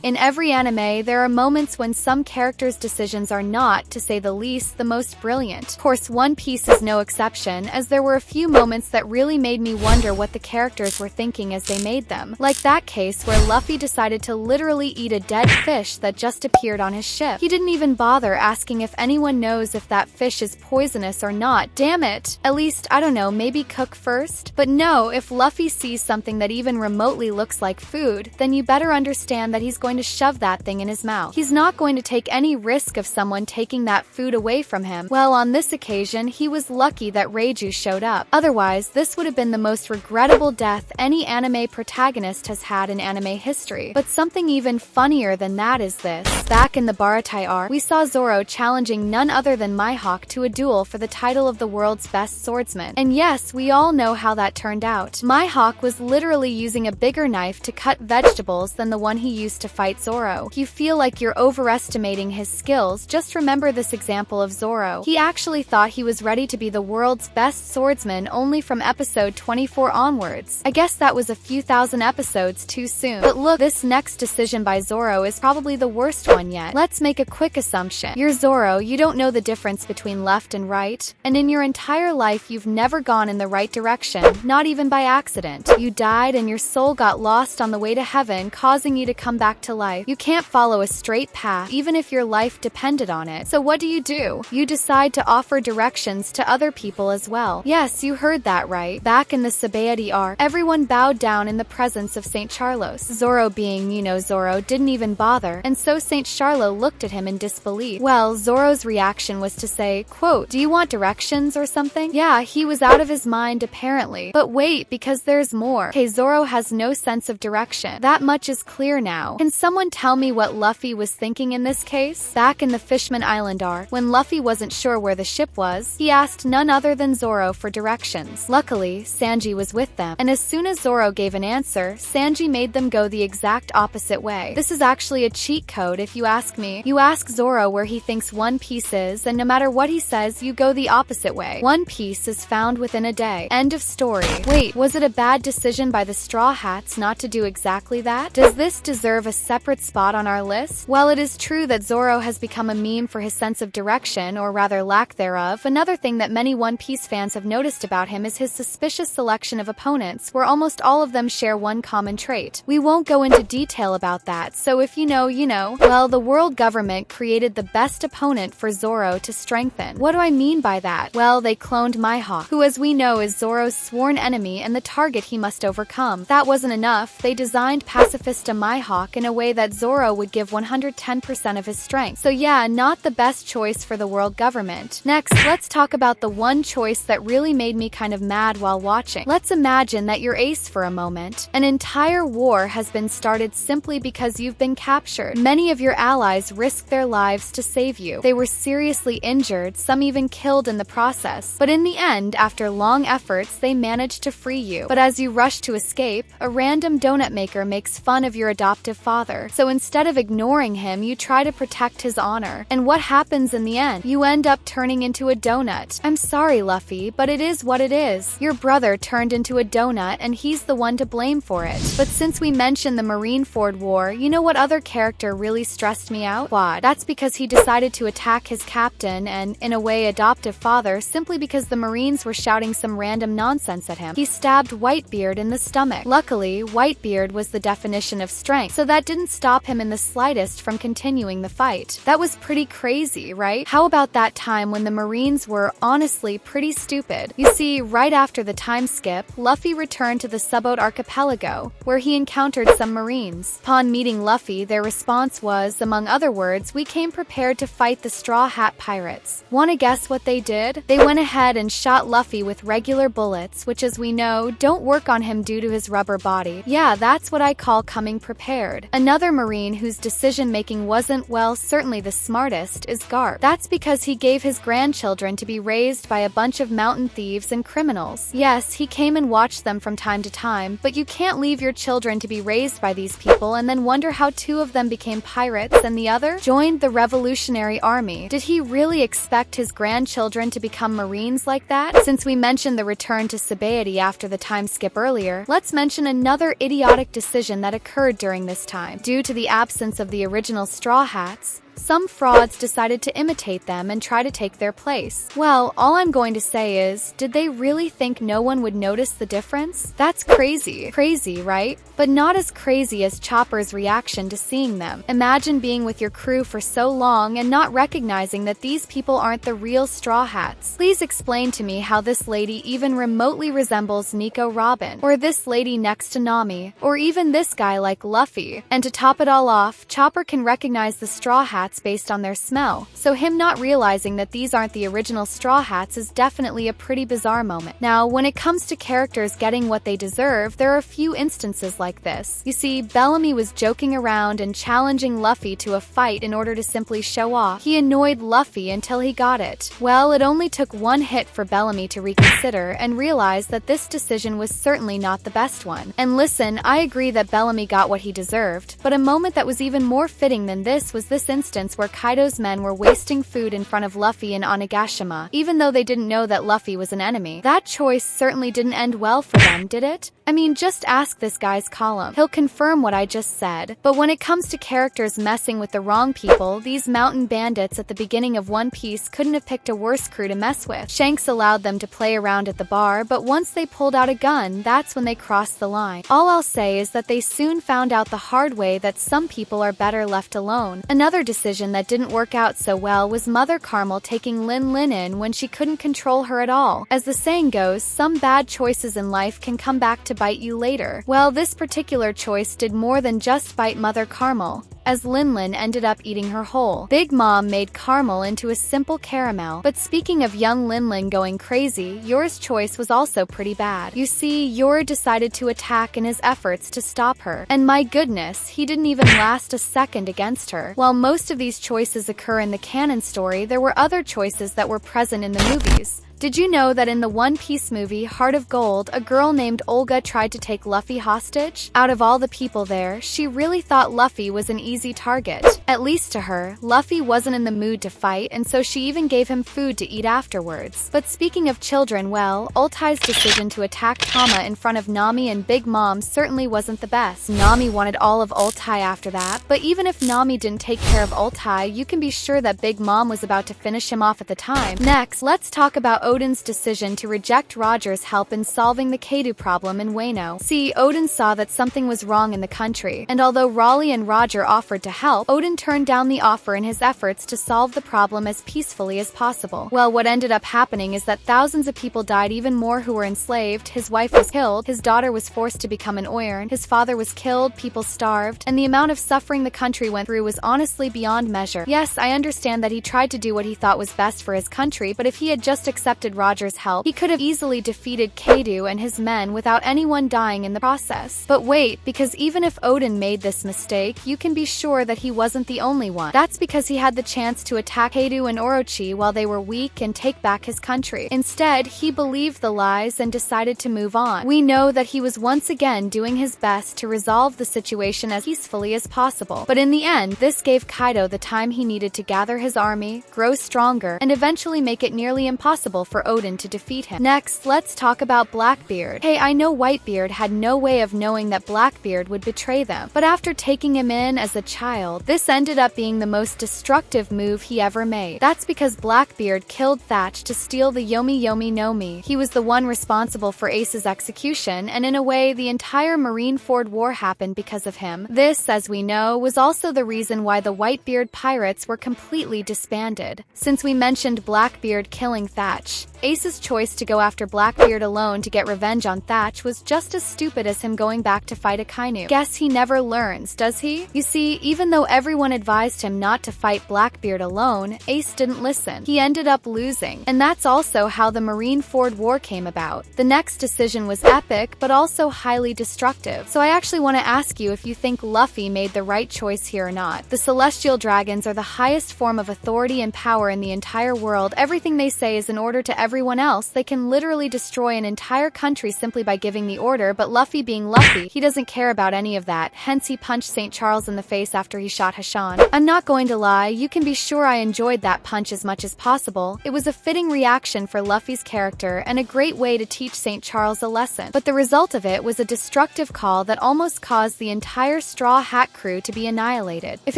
In every anime, there are moments when some characters' decisions are not, to say the least, the most brilliant. Of course, One Piece is no exception, as there were a few moments that really made me wonder what the characters were thinking as they made them. Like that case where Luffy decided to literally eat a dead fish that just appeared on his ship. He didn't even bother asking if anyone knows if that fish is poisonous or not. Damn it! At least, I don't know, maybe cook first? But no, if Luffy sees something that even remotely looks like food, then you better understand that he's going to shove that thing in his mouth. He's not going to take any risk of someone taking that food away from him. Well, on this occasion, he was lucky that Reiju showed up. Otherwise, this would have been the most regrettable death any anime protagonist has had in anime history. But something even funnier than that is this. Back in the Baratie arc, we saw Zoro challenging none other than Mihawk to a duel for the title of the world's best swordsman. And yes, we all know how that turned out. Mihawk was literally using a bigger knife to cut vegetables than the one he used to fight Zoro. If you feel like you're overestimating his skills, just remember this example of Zoro. He actually thought he was ready to be the world's best swordsman only from episode 24 onwards. I guess that was a few thousand episodes too soon. But look, this next decision by Zoro is probably the worst one yet. Let's make a quick assumption. You're Zoro, you don't know the difference between left and right, and in your entire life you've never gone in the right direction, not even by accident. You died and your soul got lost on the way to heaven, causing you to come back to life. You can't follow a straight path, even if your life depended on it. So what do? You decide to offer directions to other people as well. Yes, you heard that right. Back in the Sabaody arc, everyone bowed down in the presence of St. Charlos. Zoro, being, Zoro, didn't even bother, and so St. Charlo looked at him in disbelief. Well, Zoro's reaction was to say, quote, "Do you want directions or something?" Yeah, he was out of his mind apparently. But wait, because there's more. Okay, Zoro has no sense of direction. That much is clear now. Can someone tell me what Luffy was thinking in this case? Back in the Fishman Island arc, when Luffy wasn't sure where the ship was, he asked none other than Zoro for directions. Luckily, Sanji was with them, and as soon as Zoro gave an answer, Sanji made them go the exact opposite way. This is actually a cheat code if you ask me. You ask Zoro where he thinks One Piece is, and no matter what he says, you go the opposite way. One Piece is found within a day. End of story. Wait, was it a bad decision by the Straw Hats not to do exactly that? Does this deserve a separate spot on our list? While it is true that Zoro has become a meme for his sense of direction, or rather lack thereof, another thing that many One Piece fans have noticed about him is his suspicious selection of opponents, where almost all of them share one common trait. We won't go into detail about that, so if you know, you know. Well, the world government created the best opponent for Zoro to strengthen. What do I mean by that? Well, they cloned Mihawk, who as we know is Zoro's sworn enemy and the target he must overcome. That wasn't enough, they designed Pacifista Mihawk in a way that Zoro would give 110% of his strength. So yeah, not the best choice for the world government. Next, let's talk about the one choice that really made me kind of mad while watching. Let's imagine that you're Ace for a moment. An entire war has been started simply because you've been captured. Many of your allies risked their lives to save you. They were seriously injured, some even killed in the process. But in the end, after long efforts, they managed to free you. But as you rush to escape, a random donut maker makes fun of your adoptive father. So instead of ignoring him, you try to protect his honor. And what happens in the end? You end up turning into a donut. I'm sorry, Luffy, but it is what it is. Your brother turned into a donut, and he's the one to blame for it. But since we mentioned the Marineford War, you know what other character really stressed me out? Quad. That's because he decided to attack his captain and, in a way, adoptive father simply because the Marines were shouting some random nonsense at him. He stabbed Whitebeard in the stomach. Luckily, Whitebeard was the definition of strength, so that didn't stop him in the slightest from continuing the fight. That was pretty crazy, right? How about that time when the Marines were honestly pretty stupid? You see, right after the time skip, Luffy returned to the Subboat Archipelago, where he encountered some Marines. Upon meeting Luffy, their response was, among other words, "We came prepared to fight the Straw Hat Pirates." Wanna guess what they did? They went ahead and shot Luffy with regular bullets, which as we know, don't work on him due to his rubber body. Yeah, that's what I call coming prepared. Another Marine whose decision-making wasn't, well, certainly the smartest is Garp. That's because he gave his grandchildren to be raised by a bunch of mountain thieves and criminals. Yes, he came and watched them from time to time, but you can't leave your children to be raised by these people and then wonder how two of them became pirates and the other joined the Revolutionary Army. Did he really expect his grandchildren to become Marines like that? Since we mentioned the return to Sabaody after the time skip earlier, let's mention another idiotic decision that occurred during this time. time. Due to the absence of the original Straw Hats, some frauds decided to imitate them and try to take their place. Well, all I'm going to say is, did they really think no one would notice the difference? That's crazy. Crazy, right? But not as crazy as Chopper's reaction to seeing them. Imagine being with your crew for so long and not recognizing that these people aren't the real Straw Hats. Please explain to me how this lady even remotely resembles Nico Robin, or this lady next to Nami, or even this guy like Luffy. And to top it all off, Chopper can recognize the Straw Hats based on their smell, so him not realizing that these aren't the original Straw Hats is definitely a pretty bizarre moment. Now, when it comes to characters getting what they deserve, there are a few instances like this. You see, Bellamy was joking around and challenging Luffy to a fight in order to simply show off. He annoyed Luffy until he got it. Well, it only took one hit for Bellamy to reconsider and realize that this decision was certainly not the best one. And listen, I agree that Bellamy got what he deserved, but a moment that was even more fitting than this was this instance where Kaido's men were wasting food in front of Luffy in Onigashima, even though they didn't know that Luffy was an enemy. That choice certainly didn't end well for them, did it? I mean, just ask this guy's column. He'll confirm what I just said. But when it comes to characters messing with the wrong people, these mountain bandits at the beginning of One Piece couldn't have picked a worse crew to mess with. Shanks allowed them to play around at the bar, but once they pulled out a gun, that's when they crossed the line. All I'll say is that they soon found out the hard way that some people are better left alone. Another decision that didn't work out so well was Mother Carmel taking Lin Lin in when she couldn't control her at all. As the saying goes, some bad choices in life can come back to bite you later. Well, this particular choice did more than just bite Mother Carmel, as Lin Lin ended up eating her whole. Big Mom made Carmel into a simple caramel. But speaking of young Lin Lin going crazy, Yor's choice was also pretty bad. You see, Yor decided to attack in his efforts to stop her. And my goodness, he didn't even last a second against her. While most of these choices occur in the canon story, there were other choices that were present in the movies. Did you know that in the One Piece movie Heart of Gold, a girl named Olga tried to take Luffy hostage? Out of all the people there, she really thought Luffy was an easy target. At least to her, Luffy wasn't in the mood to fight, and so she even gave him food to eat afterwards. But speaking of children, well, Ultai's decision to attack Tama in front of Nami and Big Mom certainly wasn't the best. Nami wanted all of Ultai after that, but even if Nami didn't take care of Ultai, you can be sure that Big Mom was about to finish him off at the time. Next, let's talk about Oden's decision to reject Roger's help in solving the Kaido problem in Wano. See, Oden saw that something was wrong in the country, and although Raleigh and Roger offered to help, Oden turned down the offer in his efforts to solve the problem as peacefully as possible. Well, what ended up happening is that thousands of people died, even more who were enslaved, his wife was killed, his daughter was forced to become an Oiran, his father was killed, people starved, and the amount of suffering the country went through was honestly beyond measure. Yes, I understand that he tried to do what he thought was best for his country, but if he had just accepted Roger's help, he could have easily defeated Kaido and his men without anyone dying in the process. But wait, because even if Oden made this mistake, you can be sure that he wasn't the only one. That's because he had the chance to attack Kaido and Orochi while they were weak and take back his country. Instead, he believed the lies and decided to move on. We know that he was once again doing his best to resolve the situation as peacefully as possible. But in the end, this gave Kaido the time he needed to gather his army, grow stronger, and eventually make it nearly impossible for Oden to defeat him. Next, let's talk about Blackbeard. Hey, I know Whitebeard had no way of knowing that Blackbeard would betray them, but after taking him in as a child, this ended up being the most destructive move he ever made. That's because Blackbeard killed Thatch to steal the Yomi Yomi no Mi. He was the one responsible for Ace's execution, and in a way, the entire Marineford War happened because of him. This, as we know, was also the reason why the Whitebeard pirates were completely disbanded. Since we mentioned Blackbeard killing Thatch, Ace's choice to go after Blackbeard alone to get revenge on Thatch was just as stupid as him going back to fight Akainu. Guess he never learns, does he? You see, even though everyone advised him not to fight Blackbeard alone, Ace didn't listen. He ended up losing. And that's also how the Marineford War came about. The next decision was epic, but also highly destructive. So I actually want to ask you if you think Luffy made the right choice here or not. The Celestial Dragons are the highest form of authority and power in the entire world. Everything they say is in order to everyone else. They can literally destroy an entire country simply by giving the order, but Luffy being Luffy, he doesn't care about any of that. Hence he punched St. Charles in the face after he shot Hashira. on. I'm not going to lie, you can be sure I enjoyed that punch as much as possible. It was a fitting reaction for Luffy's character and a great way to teach St. Charles a lesson. But the result of it was a destructive call that almost caused the entire Straw Hat crew to be annihilated. If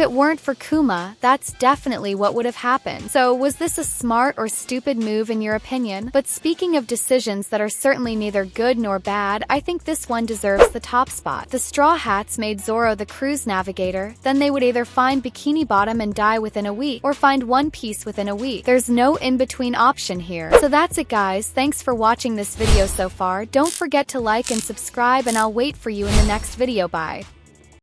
it weren't for Kuma, that's definitely what would have happened. So was this a smart or stupid move in your opinion? But speaking of decisions that are certainly neither good nor bad, I think this one deserves the top spot. The Straw Hats made Zoro the cruise navigator, then they would either find Bikini Bottom and die within a week, or find One Piece within a week. There's no in-between option here. So that's it guys, thanks for watching this video so far. Don't forget to like and subscribe and I'll wait for you in the next video. Bye.